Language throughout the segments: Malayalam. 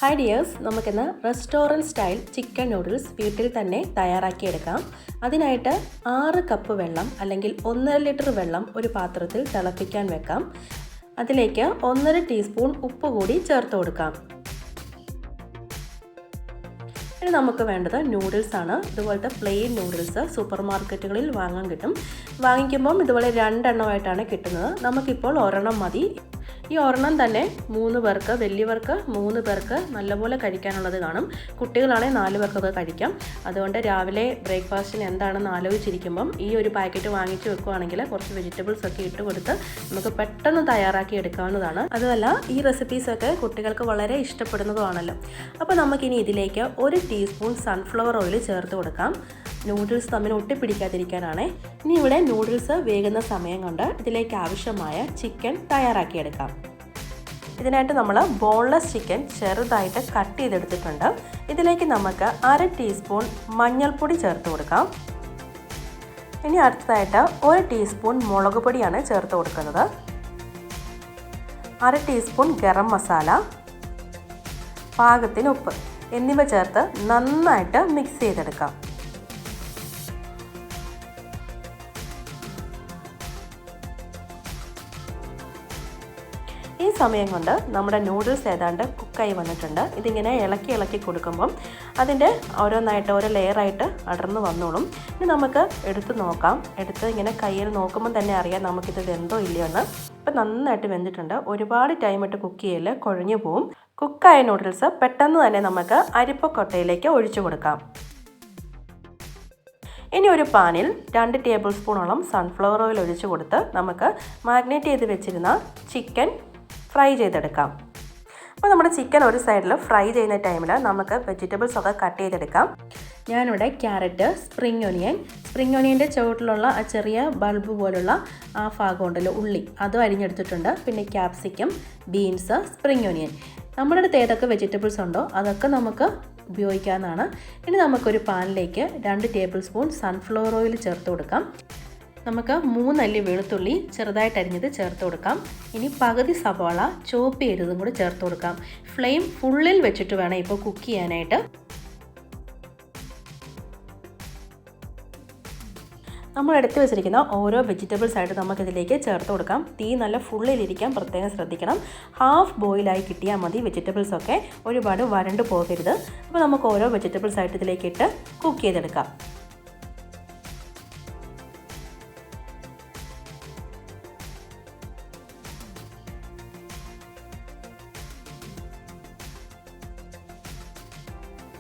ഹായ് ഡിയേഴ്സ്, നമുക്കിന്ന് റെസ്റ്റോറൻറ്റ് സ്റ്റൈൽ ചിക്കൻ നൂഡിൽസ് വീട്ടിൽ തന്നെ തയ്യാറാക്കിയെടുക്കാം. അതിനായിട്ട് 6 കപ്പ് വെള്ളം അല്ലെങ്കിൽ 1.5 ലിറ്റർ വെള്ളം ഒരു പാത്രത്തിൽ തിളപ്പിക്കാൻ വെക്കാം. അതിലേക്ക് 1.5 ടീസ്പൂൺ ഉപ്പ് കൂടി ചേർത്ത് കൊടുക്കാം. ഇനി നമുക്ക് വേണ്ടത് നൂഡിൽസ് ആണ്. ഇതുപോലത്തെ പ്ലെയിൻ നൂഡിൽസ് സൂപ്പർ മാർക്കറ്റുകളിൽ വാങ്ങാൻ കിട്ടും. വാങ്ങിക്കുമ്പം ഇതുപോലെ 2 എണ്ണമായിട്ടാണ് കിട്ടുന്നത്. നമുക്കിപ്പോൾ ഒരെണ്ണം മതി. ഈ ഒരെണ്ണം തന്നെ 3 പേർക്ക്, വലിയവർക്ക് 3 പേർക്ക് നല്ലപോലെ കഴിക്കാനുള്ളത് കാണും. കുട്ടികളാണെങ്കിൽ 4 പേർക്കൊക്കെ കഴിക്കാം. അതുകൊണ്ട് രാവിലെ ബ്രേക്ക്ഫാസ്റ്റിന് എന്താണെന്ന് ആലോചിച്ചിരിക്കുമ്പം ഈ ഒരു പാക്കറ്റ് വാങ്ങിച്ച് വെക്കുകയാണെങ്കിൽ കുറച്ച് വെജിറ്റബിൾസ് ഒക്കെ ഇട്ട് കൊടുത്ത് നമുക്ക് പെട്ടെന്ന് തയ്യാറാക്കി എടുക്കാവുന്നതാണ്. അതുമല്ല, ഈ റെസിപ്പീസൊക്കെ കുട്ടികൾക്ക് വളരെ ഇഷ്ടപ്പെടുന്നതുമാണല്ലോ. അപ്പോൾ നമുക്കിനി ഇതിലേക്ക് 1 ടീസ്പൂൺ സൺഫ്ലവർ ഓയിൽ ചേർത്ത് കൊടുക്കാം. നൂഡിൽസ് തമ്മിൽ ഒട്ടിപ്പിടിക്കാതിരിക്കാനാണ്. ഇനി ഇവിടെ നൂഡിൽസ് വേകുന്ന സമയം കൊണ്ട് ഇതിലേക്ക് ആവശ്യമായ ചിക്കൻ തയ്യാറാക്കിയെടുക്കാം. ഇതിനായിട്ട് നമ്മൾ ബോൺലെസ് ചിക്കൻ ചെറുതായിട്ട് കട്ട് ചെയ്തെടുത്തിട്ടുണ്ട്. ഇതിലേക്ക് നമുക്ക് 1/2 ടീസ്പൂൺ മഞ്ഞൾപ്പൊടി ചേർത്ത് കൊടുക്കാം. ഇനി അടുത്തതായിട്ട് 1 ടീസ്പൂൺ മുളക് പൊടിയാണ് ചേർത്ത് കൊടുക്കുന്നത്. 1/2 ടീസ്പൂൺ ഗരം മസാല, പാകത്തിന് ഉപ്പ് എന്നിവ ചേർത്ത് നന്നായിട്ട് മിക്സ് ചെയ്തെടുക്കാം. ഈ സമയം കൊണ്ട് നമ്മുടെ നൂഡിൽസ് ഏതാണ്ട് കുക്കായി വന്നിട്ടുണ്ട്. ഇതിങ്ങനെ ഇളക്കി കൊടുക്കുമ്പം അതിൻ്റെ ഓരോന്നായിട്ട് ഓരോ ലെയറായിട്ട് അടർന്ന് വന്നോളും. ഇനി നമുക്ക് എടുത്ത് നോക്കാം. ഇങ്ങനെ കയ്യിൽ നോക്കുമ്പോൾ തന്നെ അറിയാം നമുക്കിത് വെന്തോ ഇല്ലയോ എന്ന്. ഇപ്പം നന്നായിട്ട് വെന്തിട്ടുണ്ട്. ഒരുപാട് ടൈം ഇട്ട് കുക്ക് ചെയ്യല്, കുഴഞ്ഞു പോവും. കുക്കായ നൂഡിൽസ് പെട്ടെന്ന് തന്നെ നമുക്ക് അരിപ്പക്കൊട്ടയിലേക്ക് ഒഴിച്ചു കൊടുക്കാം. ഇനി ഒരു പാനിൽ 2 ടേബിൾ സ്പൂണോളം സൺഫ്ലവർ ഓയിൽ ഒഴിച്ചു കൊടുത്ത് നമുക്ക് മാഗ്നേറ്റ് ചെയ്ത് വെച്ചിരുന്ന ചിക്കൻ ഫ്രൈ ചെയ്തെടുക്കാം. അപ്പോൾ നമ്മുടെ ചിക്കൻ ഒരു സൈഡിൽ ഫ്രൈ ചെയ്യുന്ന ടൈമിൽ നമുക്ക് വെജിറ്റബിൾസ് ഒക്കെ കട്ട് ചെയ്തെടുക്കാം. ഞാനിവിടെ ക്യാരറ്റ്, സ്പ്രിംഗ് ഒനിയൻ്റെ ചുവട്ടിലുള്ള ആ ചെറിയ ബൾബ് പോലുള്ള ആ ഭാഗം ഉണ്ടല്ലോ, ഉള്ളി, അതും അരിഞ്ഞെടുത്തിട്ടുണ്ട്. പിന്നെ ക്യാപ്സിക്കം, ബീൻസ്, സ്പ്രിംഗ് ഒനിയൻ, നമ്മുടെ അടുത്ത് ഏതൊക്കെ വെജിറ്റബിൾസ് ഉണ്ടോ അതൊക്കെ നമുക്ക് ഉപയോഗിക്കാവുന്നതാണ്. ഇനി നമുക്കൊരു പാനിലേക്ക് 2 ടേബിൾ സ്പൂൺ സൺഫ്ലവർ ഓയിൽ ചേർത്ത് കൊടുക്കാം. നമുക്ക് 3 അല്ലി വെളുത്തുള്ളി ചെറുതായിട്ട് അരിഞ്ഞത് ചേർത്ത് കൊടുക്കാം. ഇനി പകുതി സവാള ചോപ്പ് ചെയ്തതും കൂടി ചേർത്ത് കൊടുക്കാം. ഫ്ലെയിം ഫുള്ളിൽ വെച്ചിട്ട് വേണം ഇപ്പോൾ കുക്ക് ചെയ്യാനായിട്ട്. നമ്മൾ എടുത്ത് വെച്ചിരിക്കുന്ന ഓരോ വെജിറ്റബിൾസ് ആയിട്ട് നമുക്കിതിലേക്ക് ചേർത്ത് കൊടുക്കാം. തീ നല്ല ഫുള്ളിലിരിക്കാൻ പ്രത്യേകം ശ്രദ്ധിക്കണം. ഹാഫ് ബോയിലായി കിട്ടിയാൽ മതി വെജിറ്റബിൾസൊക്കെ, ഒരുപാട് വരണ്ട് പോകരുത്. അപ്പോൾ നമുക്ക് ഓരോ വെജിറ്റബിൾസ് ആയിട്ട് ഇതിലേക്ക് ഇട്ട് കുക്ക് ചെയ്തെടുക്കാം.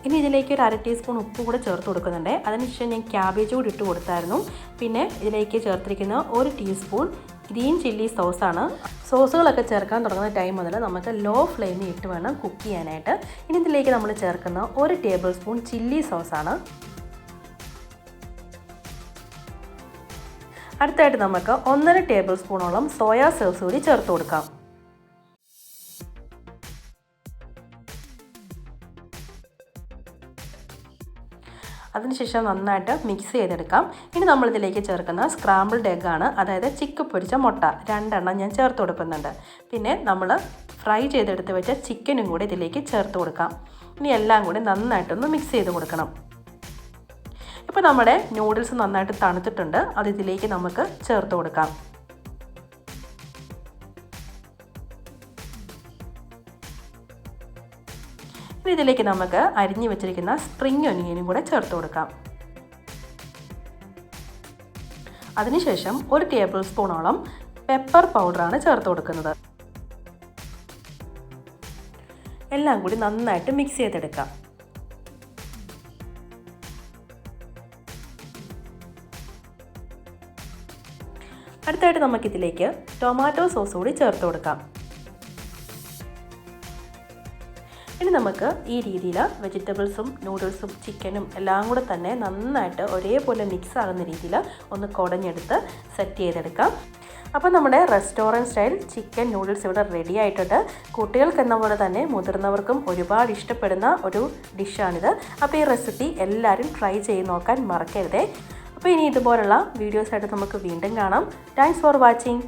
ഇനി ഇതിലേക്ക് ഒരു 1/2 ടീസ്പൂൺ ഉപ്പ് കൂടെ ചേർത്ത് കൊടുക്കുന്നുണ്ട്. അതിനുശേഷം ഞാൻ ക്യാബേജ് കൂടി ഇട്ട് കൊടുത്തായിരുന്നു. പിന്നെ ഇതിലേക്ക് ചേർത്തിരിക്കുന്ന 1 ടീസ്പൂൺ ഗ്രീൻ ചില്ലി സോസാണ്. സോസുകളൊക്കെ ചേർക്കാൻ തുടങ്ങുന്ന ടൈം മുതൽ നമുക്ക് ലോ ഫ്ലെയിമിൽ ഇട്ട് വേണം കുക്ക് ചെയ്യാനായിട്ട്. ഇനി ഇതിലേക്ക് നമ്മൾ ചേർക്കുന്ന 1 ടേബിൾ സ്പൂൺ ചില്ലി സോസാണ്. അടുത്തായിട്ട് നമുക്ക് 1.5 ടേബിൾ സ്പൂണോളം സോയാ സോസ് കൂടി ചേർത്ത് കൊടുക്കാം. അതിനുശേഷം നന്നായിട്ട് മിക്സ് ചെയ്തെടുക്കാം. ഇനി നമ്മളിതിലേക്ക് ചേർക്കുന്ന സ്ക്രാമ്പിൾഡ് എഗ്ഗാണ്, അതായത് ചിക്ക് പൊരിച്ച മുട്ട 2 എണ്ണം ഞാൻ ചേർത്ത് കൊടുക്കുന്നുണ്ട്. പിന്നെ നമ്മൾ ഫ്രൈ ചെയ്തെടുത്ത് വെച്ച ചിക്കനും കൂടി ഇതിലേക്ക് ചേർത്ത് കൊടുക്കാം. ഇനി എല്ലാം കൂടി നന്നായിട്ടൊന്ന് മിക്സ് ചെയ്ത് കൊടുക്കണം. ഇപ്പോൾ നമ്മുടെ നൂഡിൽസ് നന്നായിട്ട് തണുത്തിട്ടുണ്ട്. അത് ഇതിലേക്ക് നമുക്ക് ചേർത്ത് കൊടുക്കാം. ഇതിലേക്ക് നമുക്ക് അരിഞ്ഞു വെച്ചിരിക്കുന്ന സ്പ്രിംഗ് ഒനിയനും കൂടെ ചേർത്ത് കൊടുക്കാം. അതിനുശേഷം 1 ടേബിൾ സ്പൂണോളം പെപ്പർ പൗഡറാണ് ചേർത്ത് കൊടുക്കുന്നത്. എല്ലാം കൂടി നന്നായിട്ട് മിക്സ് ചെയ്തെടുക്കാം. അടുത്തായിട്ട് നമുക്കിതിലേക്ക് ടൊമാറ്റോ സോസ് കൂടി ചേർത്ത് കൊടുക്കാം. ഇനി നമുക്ക് ഈ രീതിയിൽ വെജിറ്റബിൾസും നൂഡിൽസും ചിക്കനും എല്ലാം കൂടെ തന്നെ നന്നായിട്ട് ഒരേപോലെ മിക്സ് ആകുന്ന രീതിയിൽ ഒന്ന് കുടഞ്ഞെടുത്ത് സെറ്റ് ചെയ്തെടുക്കാം. അപ്പോൾ നമ്മുടെ റെസ്റ്റോറൻറ്റ് സ്റ്റൈൽ ചിക്കൻ നൂഡിൽസ് ഇവിടെ റെഡി ആയിട്ടുണ്ട്. കുട്ടികൾക്ക് എന്ന പോലെ തന്നെ മുതിർന്നവർക്കും ഒരുപാട് ഇഷ്ടപ്പെടുന്ന ഒരു ഡിഷാണിത്. അപ്പോൾ ഈ റെസിപ്പി എല്ലാവരും ട്രൈ ചെയ്ത് നോക്കാൻ മറക്കരുതേ. അപ്പോൾ ഇനി ഇതുപോലുള്ള വീഡിയോസായിട്ട് നമുക്ക് വീണ്ടും കാണാം. Thanks for watching.